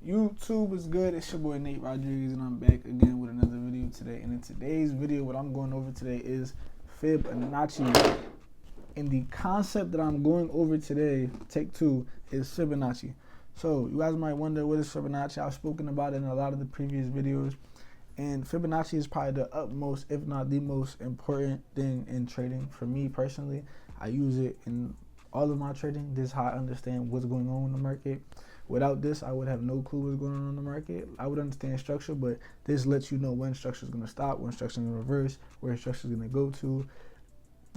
YouTube is good. It's your boy Nate Rodriguez, and I'm back again with another video today. And in today's video, what I'm going over today is Fibonacci. And the concept that I'm going over today, take two, is Fibonacci. So you guys might wonder, what is Fibonacci? I've spoken about it in a lot of the previous videos. And Fibonacci is probably the utmost, if not the most important thing in trading. For me personally, I use it in all of my trading. This is how I understand what's going on in the market. Without this, I would have no clue what's going on in the market. I would understand structure, but this lets you know when structure is going to stop, when structure is going to reverse, where structure is going to go to.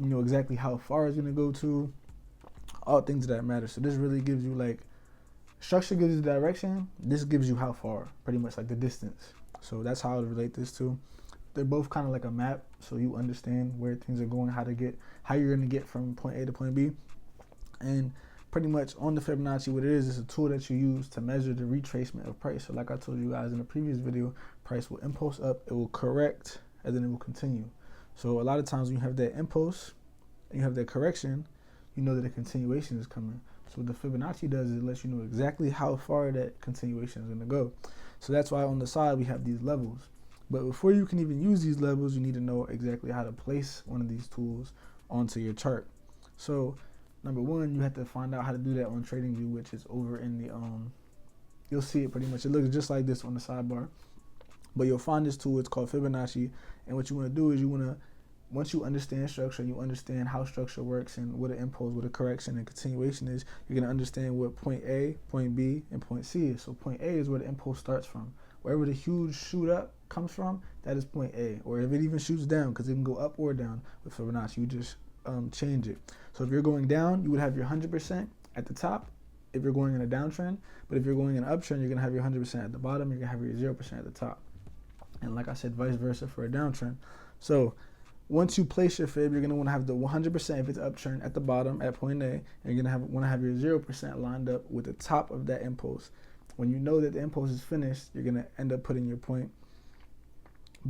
You know exactly how far it's going to go to. All things that matter. So this really gives you, like, structure gives you the direction. This gives you how far, pretty much like the distance. So that's how I would relate this to. They're both kind of like a map, so you understand where things are going, how you're going to get from point A to point B. And pretty much on the Fibonacci, what it is a tool that you use to measure the retracement of price. So like I told you guys in the previous video, price will impulse up, it will correct, and then it will continue. So a lot of times when you have that impulse and you have that correction, you know that a continuation is coming. So what the Fibonacci does is it lets you know exactly how far that continuation is going to go. So that's why on the side we have these levels. But before you can even use these levels, you need to know exactly how to place one of these tools onto your chart. So number one, you have to find out how to do that on TradingView, which is over in the you'll see it pretty much. It looks just like this on the sidebar. But you'll find this tool, it's called Fibonacci. And what you want to do is once you understand structure, you understand how structure works and what an impulse, what a correction and continuation is, you're going to understand what point A, point B, and point C is. So point A is where the impulse starts from. Wherever the huge shoot up comes from, that is point A. Or if it even shoots down, because it can go up or down with Fibonacci, you just change it. So if you're going down, you would have your 100% at the top if you're going in a downtrend. But if you're going in an uptrend, you're going to have your 100% at the bottom. You're going to have your 0% at the top. And like I said, vice versa for a downtrend. So once you place your fib, you're going to want to have the 100% if it's uptrend at the bottom at point A, and you're going to want to have your 0% lined up with the top of that impulse. When you know that the impulse is finished, you're going to end up putting your point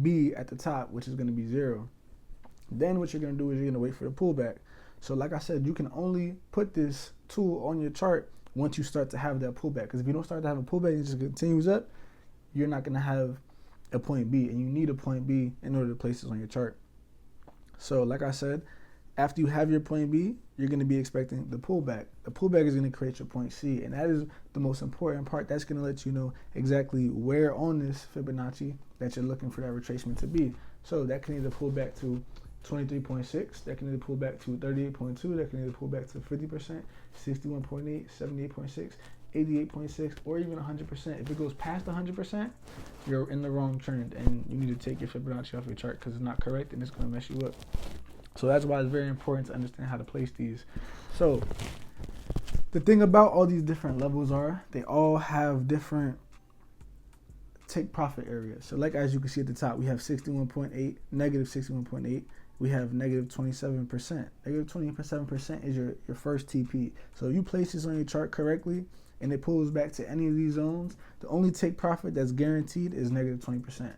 B at the top, which is going to be 0. Then what you're going to do is you're going to wait for the pullback. So like I said, you can only put this tool on your chart once you start to have that pullback. Because if you don't start to have a pullback and it just continues up, you're not going to have a point B, and you need a point B in order to place this on your chart. So like I said, after you have your point B, you're going to be expecting the pullback. The pullback is going to create your point C, and that is the most important part. That's going to let you know exactly where on this Fibonacci that you're looking for that retracement to be. So that can either pull back to 23.6, that can either pull back to 38.2, that can either pull back to 50%, 61.8, 78.6, 88.6, or even 100%. If it goes past 100%, you're in the wrong trend, and you need to take your Fibonacci off your chart because it's not correct and it's going to mess you up. So that's why it's very important to understand how to place these. So the thing about all these different levels are they all have different take profit areas. So like as you can see at the top, we have 61.8, negative 61.8. We have negative 27%. Negative 27% is your first TP. So if you place this on your chart correctly and it pulls back to any of these zones, the only take profit that's guaranteed is negative 20%.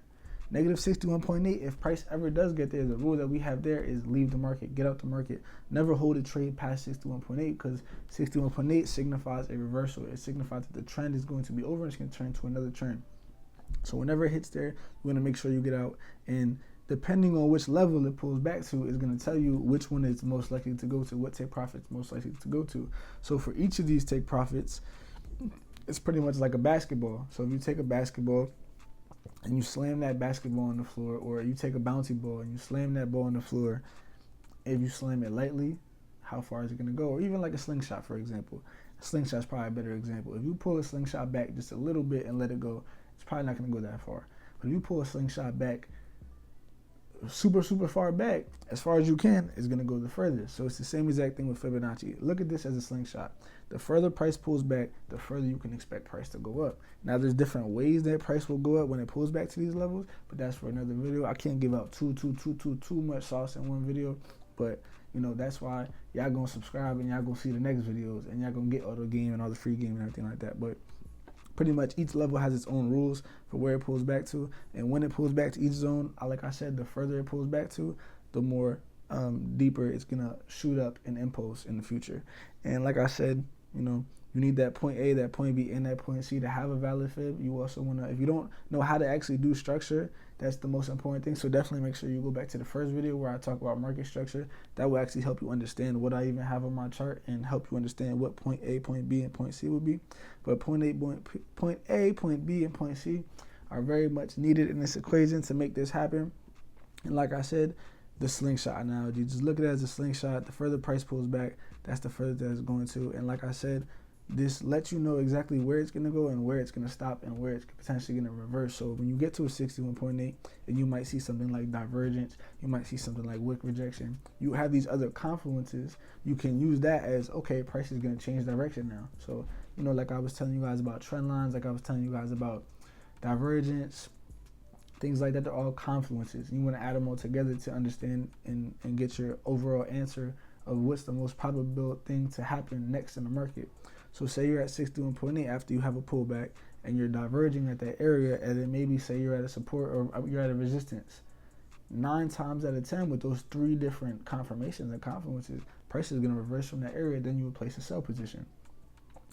Negative 61.8, if price ever does get there, the rule that we have there is leave the market, get out the market. Never hold a trade past 61.8 because 61.8 signifies a reversal. It signifies that the trend is going to be over and it's going to turn to another trend. So whenever it hits there, you want to make sure you get out. And depending on which level it pulls back to is going to tell you which one is most likely to go to, what take profit is most likely to go to. So for each of these take profits, it's pretty much like a basketball. So if you take a basketball and you slam that basketball on the floor, or you take a bouncy ball and you slam that ball on the floor, if you slam it lightly, how far is it going to go? Or even like a slingshot, for example. A slingshot is probably a better example. If you pull a slingshot back just a little bit and let it go, it's probably not going to go that far. But if you pull a slingshot back super far back, as far as you can, is going to go the furthest. So it's the same exact thing with Fibonacci. Look at this as a slingshot. The further price pulls back, the further you can expect price to go up. Now there's different ways that price will go up when it pulls back to these levels, but that's for another video. I can't give out too much sauce in one video, but you know, that's why y'all gonna subscribe and y'all gonna see the next videos and y'all gonna get all the game and all the free game and everything like that. But pretty much each level has its own rules for where it pulls back to, and when it pulls back to each zone, like I said, the further it pulls back to, the more deeper it's gonna shoot up in impulse in the future. And like I said, you know, You need that point A, that point B, and that point C to have a valid fib. You also want to, if you don't know how to actually do structure, that's the most important thing. So definitely make sure you go back to the first video where I talk about market structure. That will actually help you understand what I even have on my chart and help you understand what point A, point B, and point C would be. But point A, point B, and point C are very much needed in this equation to make this happen. And like I said, the slingshot analogy, just look at it as a slingshot. The further price pulls back, that's the further that it's going to. And like I said, this lets you know exactly where it's going to go and where it's going to stop and where it's potentially going to reverse. So when you get to a 61.8 and you might see something like divergence, you might see something like wick rejection, you have these other confluences, you can use that as, okay, price is going to change direction now. So, you know, like I was telling you guys about trend lines, like I was telling you guys about divergence, things like that, they're all confluences. You want to add them all together to understand and get your overall answer of what's the most probable thing to happen next in the market. So say you're at 61.8 after you have a pullback and you're diverging at that area, and then maybe say you're at a support or you're at a resistance. 9 times out of 10 with those 3 different confirmations and confluences, price is going to reverse from that area, then you would place a sell position.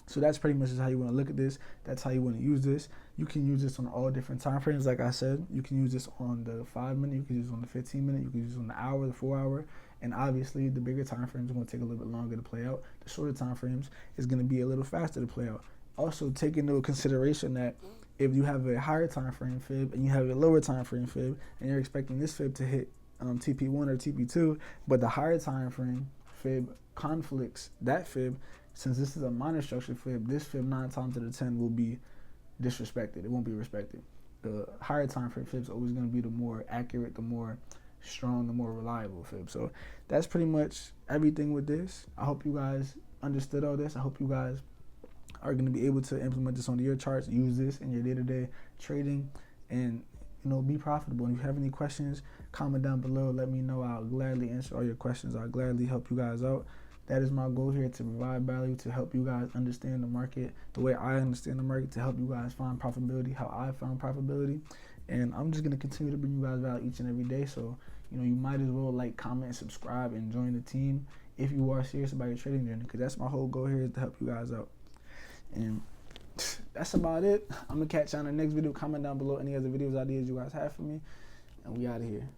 So that's pretty much just how you want to look at this. That's how you want to use this. You can use this on all different time frames. Like I said, you can use this on the 5-minute, you can use it on the 15-minute, you can use it on the hour, the 4-hour, and obviously the bigger time frames are going to take a little bit longer to play out. The shorter time frames is going to be a little faster to play out. Also, take into consideration that if you have a higher time frame fib and you have a lower time frame fib, and you're expecting this fib to hit TP1 or TP2, but the higher time frame fib conflicts that fib, since this is a minor structure fib, this fib 9 times out of 10 will be disrespected. It won't be respected. The higher time frame fib is always going to be the more accurate, the more strong, the more reliable fib. So that's pretty much everything with this. I hope you guys understood all this. I hope you guys are going to be able to implement this onto your charts, use this in your day-to-day trading, and be profitable. And if you have any questions, comment down below. Let me know. I'll gladly answer all your questions. I'll gladly help you guys out. That is my goal here, to provide value, to help you guys understand the market the way I understand the market, to help you guys find profitability how I found profitability. And I'm just going to continue to bring you guys value each and every day. So, you might as well like, comment, and subscribe, and join the team if you are serious about your trading journey, because that's my whole goal here, is to help you guys out. And that's about it. I'm going to catch you on the next video. Comment down below any other videos, ideas you guys have for me. And we out of here.